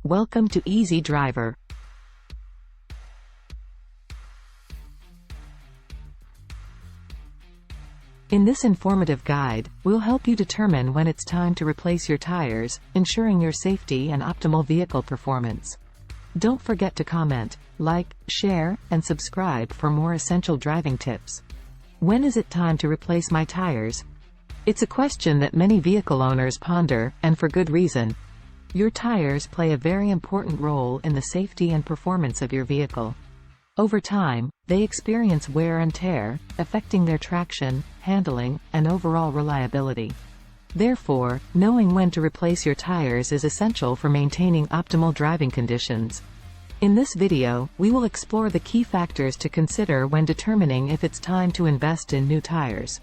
Welcome to Easy Driver. In this informative guide, we'll help you determine when it's time to replace your tires, ensuring your safety and optimal vehicle performance. Don't forget to comment, like, share, and subscribe for more essential driving tips. When is it time to replace my tires? It's a question that many vehicle owners ponder, and for good reason. Your tires play a very important role in the safety and performance of your vehicle. Over time, they experience wear and tear, affecting their traction, handling, and overall reliability. Therefore, knowing when to replace your tires is essential for maintaining optimal driving conditions. In this video, we will explore the key factors to consider when determining if it's time to invest in new tires.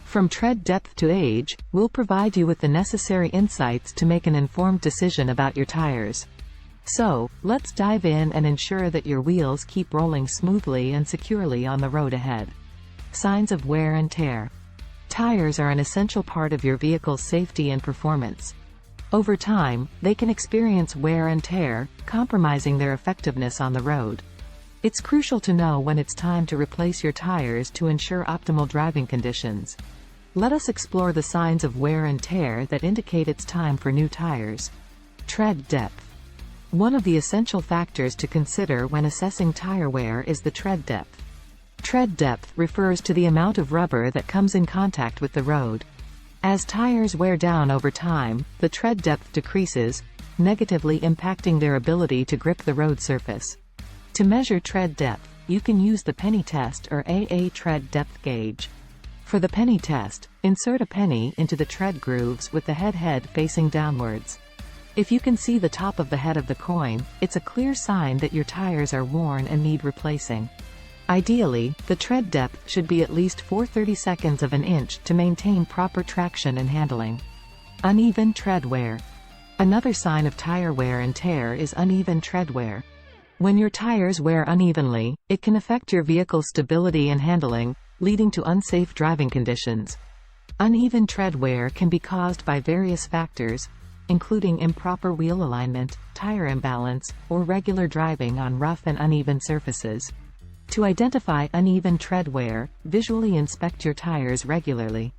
From tread depth to age, we'll provide you with the necessary insights to make an informed decision about your tires. So, let's dive in and ensure that your wheels keep rolling smoothly and securely on the road ahead. Signs of wear and tear. Tires are an essential part of your vehicle's safety and performance. Over time, they can experience wear and tear, compromising their effectiveness on the road. It's crucial to know when it's time to replace your tires to ensure optimal driving conditions. Let us explore the signs of wear and tear that indicate it's time for new tires. Tread depth. One of the essential factors to consider when assessing tire wear is the tread depth. Tread depth refers to the amount of rubber that comes in contact with the road. As tires wear down over time, the tread depth decreases, negatively impacting their ability to grip the road surface. To measure tread depth, you can use the penny test or AA tread depth gauge. For the penny test, insert a penny into the tread grooves with the head facing downwards. If you can see the top of the head of the coin, it's a clear sign that your tires are worn and need replacing. Ideally, the tread depth should be at least 4/32 of an inch to maintain proper traction and handling. Uneven tread wear. Another sign of tire wear and tear is uneven tread wear. When your tires wear unevenly, it can affect your vehicle's stability and handling, leading to unsafe driving conditions. Uneven tread wear can be caused by various factors, including improper wheel alignment, tire imbalance, or regular driving on rough and uneven surfaces. To identify uneven tread wear, visually inspect your tires regularly.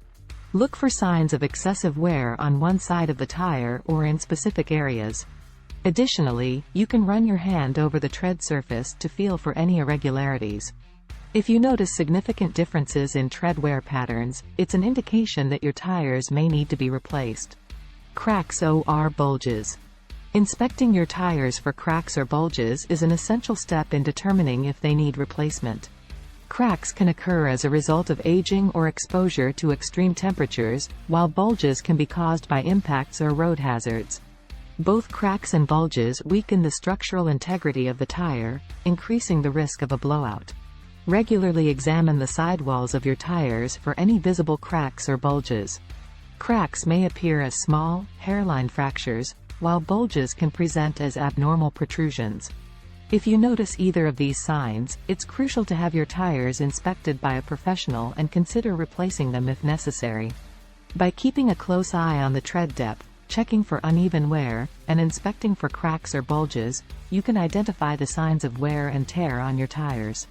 Look for signs of excessive wear on one side of the tire or in specific areas. Additionally, you can run your hand over the tread surface to feel for any irregularities. If you notice significant differences in tread wear patterns, it's an indication that your tires may need to be replaced. Cracks or bulges. Inspecting your tires for cracks or bulges is an essential step in determining if they need replacement. Cracks can occur as a result of aging or exposure to extreme temperatures, while bulges can be caused by impacts or road hazards. Both cracks and bulges weaken the structural integrity of the tire, increasing the risk of a blowout. Regularly examine the sidewalls of your tires for any visible cracks or bulges. Cracks may appear as small, hairline fractures, while bulges can present as abnormal protrusions. If you notice either of these signs, it's crucial to have your tires inspected by a professional and consider replacing them if necessary. By keeping a close eye on the tread depth, checking for uneven wear, and inspecting for cracks or bulges, you can identify the signs of wear and tear on your tires.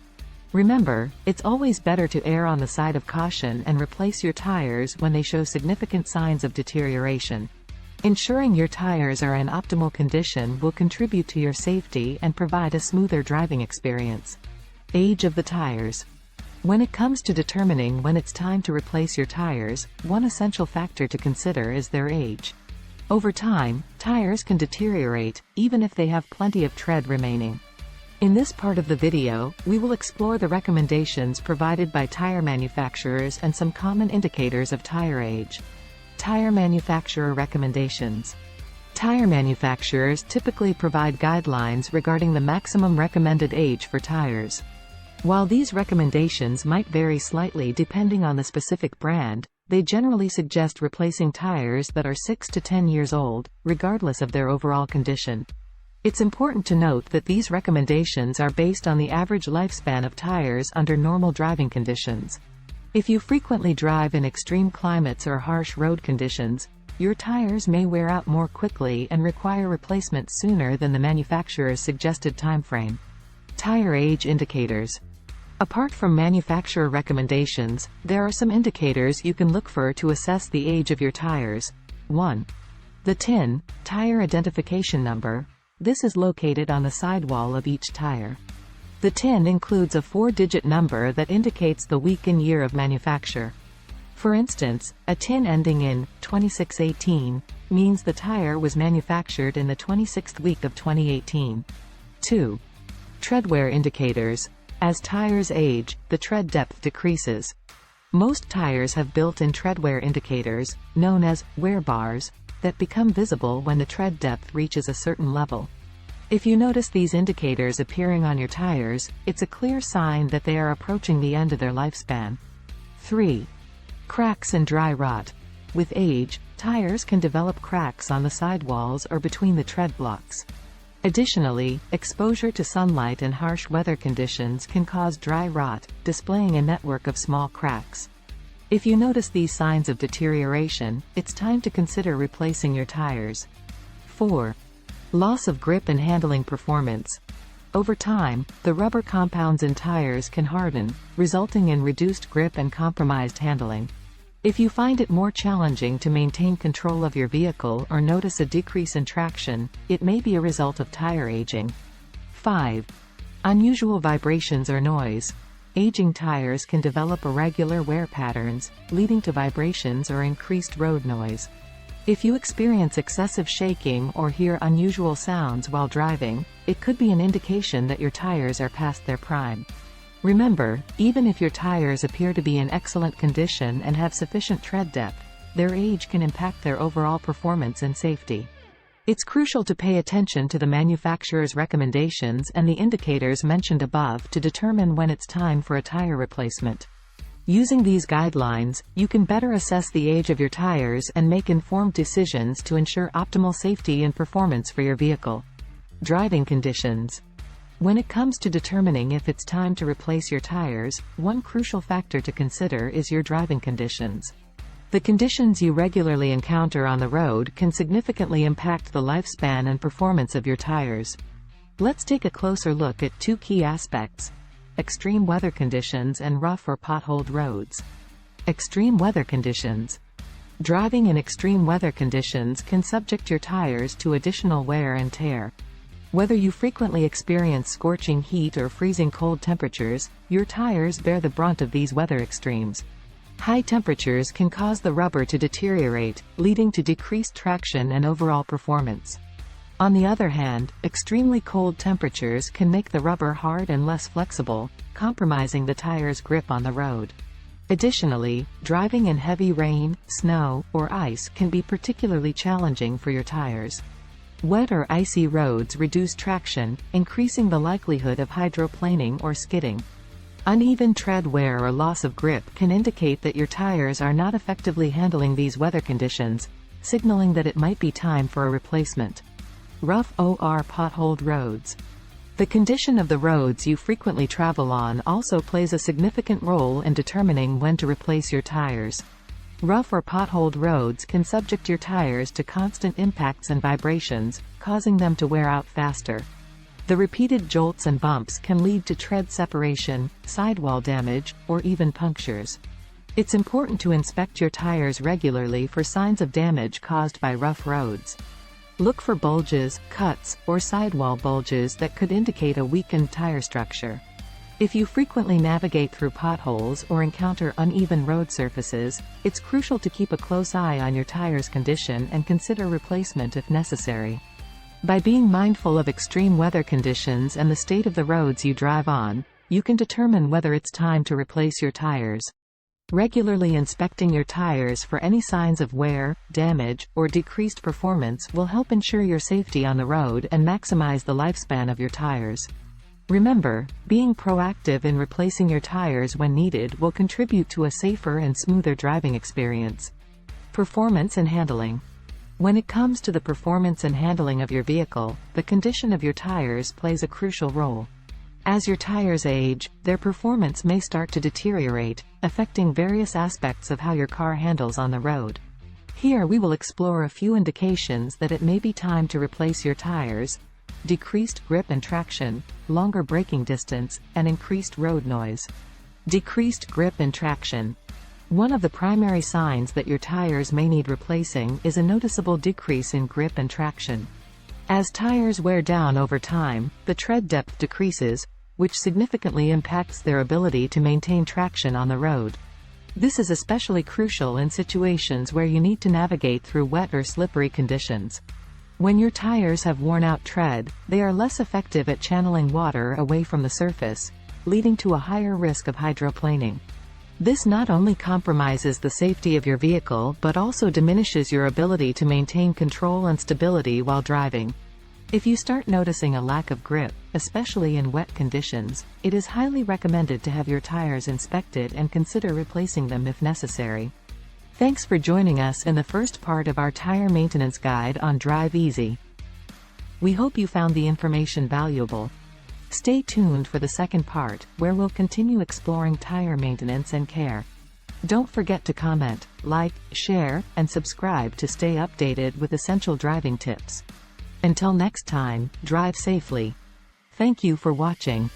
Remember, it's always better to err on the side of caution and replace your tires when they show significant signs of deterioration. Ensuring your tires are in optimal condition will contribute to your safety and provide a smoother driving experience. Age of the tires. When it comes to determining when it's time to replace your tires, one essential factor to consider is their age. Over time, tires can deteriorate, even if they have plenty of tread remaining. In this part of the video, we will explore the recommendations provided by tire manufacturers and some common indicators of tire age. Tire manufacturer recommendations. Tire manufacturers typically provide guidelines regarding the maximum recommended age for tires. While these recommendations might vary slightly depending on the specific brand, they generally suggest replacing tires that are 6 to 10 years old, regardless of their overall condition. It's important to note that these recommendations are based on the average lifespan of tires under normal driving conditions. If you frequently drive in extreme climates or harsh road conditions, your tires may wear out more quickly and require replacement sooner than the manufacturer's suggested timeframe. Tire age indicators. Apart from manufacturer recommendations, there are some indicators you can look for to assess the age of your tires. 1. The TIN, tire identification number. This is located on the sidewall of each tire. The TIN includes a 4-digit number that indicates the week and year of manufacture. For instance, a TIN ending in 2618 means the tire was manufactured in the 26th week of 2018. 2. Treadwear indicators. As tires age, the tread depth decreases. Most tires have built-in treadwear indicators, known as wear bars, that become visible when the tread depth reaches a certain level. If you notice these indicators appearing on your tires, it's a clear sign that they are approaching the end of their lifespan. 3. Cracks and dry rot. With age, tires can develop cracks on the sidewalls or between the tread blocks. Additionally, exposure to sunlight and harsh weather conditions can cause dry rot, displaying a network of small cracks. If you notice these signs of deterioration, it's time to consider replacing your tires. 4. Loss of grip and handling performance. Over time, the rubber compounds in tires can harden, resulting in reduced grip and compromised handling. If you find it more challenging to maintain control of your vehicle or notice a decrease in traction, it may be a result of tire aging. 5. Unusual vibrations or noise. Aging tires can develop irregular wear patterns, leading to vibrations or increased road noise. If you experience excessive shaking or hear unusual sounds while driving, it could be an indication that your tires are past their prime. Remember, even if your tires appear to be in excellent condition and have sufficient tread depth, their age can impact their overall performance and safety. It's crucial to pay attention to the manufacturer's recommendations and the indicators mentioned above to determine when it's time for a tire replacement. Using these guidelines, you can better assess the age of your tires and make informed decisions to ensure optimal safety and performance for your vehicle. Driving conditions. When it comes to determining if it's time to replace your tires, one crucial factor to consider is your driving conditions. The conditions you regularly encounter on the road can significantly impact the lifespan and performance of your tires. Let's take a closer look at two key aspects: extreme weather conditions and rough or potholed roads. Extreme weather conditions. Driving in extreme weather conditions can subject your tires to additional wear and tear. Whether you frequently experience scorching heat or freezing cold temperatures, your tires bear the brunt of these weather extremes. High temperatures can cause the rubber to deteriorate, leading to decreased traction and overall performance. On the other hand, extremely cold temperatures can make the rubber hard and less flexible, compromising the tire's grip on the road. Additionally, driving in heavy rain, snow, or ice can be particularly challenging for your tires. Wet or icy roads reduce traction, increasing the likelihood of hydroplaning or skidding. Uneven tread wear or loss of grip can indicate that your tires are not effectively handling these weather conditions, signaling that it might be time for a replacement. Rough or potholed roads. The condition of the roads you frequently travel on also plays a significant role in determining when to replace your tires. Rough or potholed roads can subject your tires to constant impacts and vibrations, causing them to wear out faster. The repeated jolts and bumps can lead to tread separation, sidewall damage, or even punctures. It's important to inspect your tires regularly for signs of damage caused by rough roads. Look for bulges, cuts, or sidewall bulges that could indicate a weakened tire structure. If you frequently navigate through potholes or encounter uneven road surfaces, it's crucial to keep a close eye on your tire's condition and consider replacement if necessary. By being mindful of extreme weather conditions and the state of the roads you drive on, you can determine whether it's time to replace your tires. Regularly inspecting your tires for any signs of wear, damage, or decreased performance will help ensure your safety on the road and maximize the lifespan of your tires. Remember, being proactive in replacing your tires when needed will contribute to a safer and smoother driving experience. Performance and handling. When it comes to the performance and handling of your vehicle, the condition of your tires plays a crucial role. As your tires age, their performance may start to deteriorate, affecting various aspects of how your car handles on the road. Here we will explore a few indications that it may be time to replace your tires: decreased grip and traction, longer braking distance, and increased road noise. Decreased grip and traction. One of the primary signs that your tires may need replacing is a noticeable decrease in grip and traction. As tires wear down over time, the tread depth decreases, which significantly impacts their ability to maintain traction on the road. This is especially crucial in situations where you need to navigate through wet or slippery conditions. When your tires have worn out tread, they are less effective at channeling water away from the surface, leading to a higher risk of hydroplaning. This not only compromises the safety of your vehicle but also diminishes your ability to maintain control and stability while driving. If you start noticing a lack of grip, especially in wet conditions, it is highly recommended to have your tires inspected and consider replacing them if necessary. Thanks for joining us in the first part of our tire maintenance guide on Drive Easy. We hope you found the information valuable. Stay tuned for the second part, where we'll continue exploring tire maintenance and care. Don't forget to comment, like, share, and subscribe to stay updated with essential driving tips. Until next time, drive safely. Thank you for watching.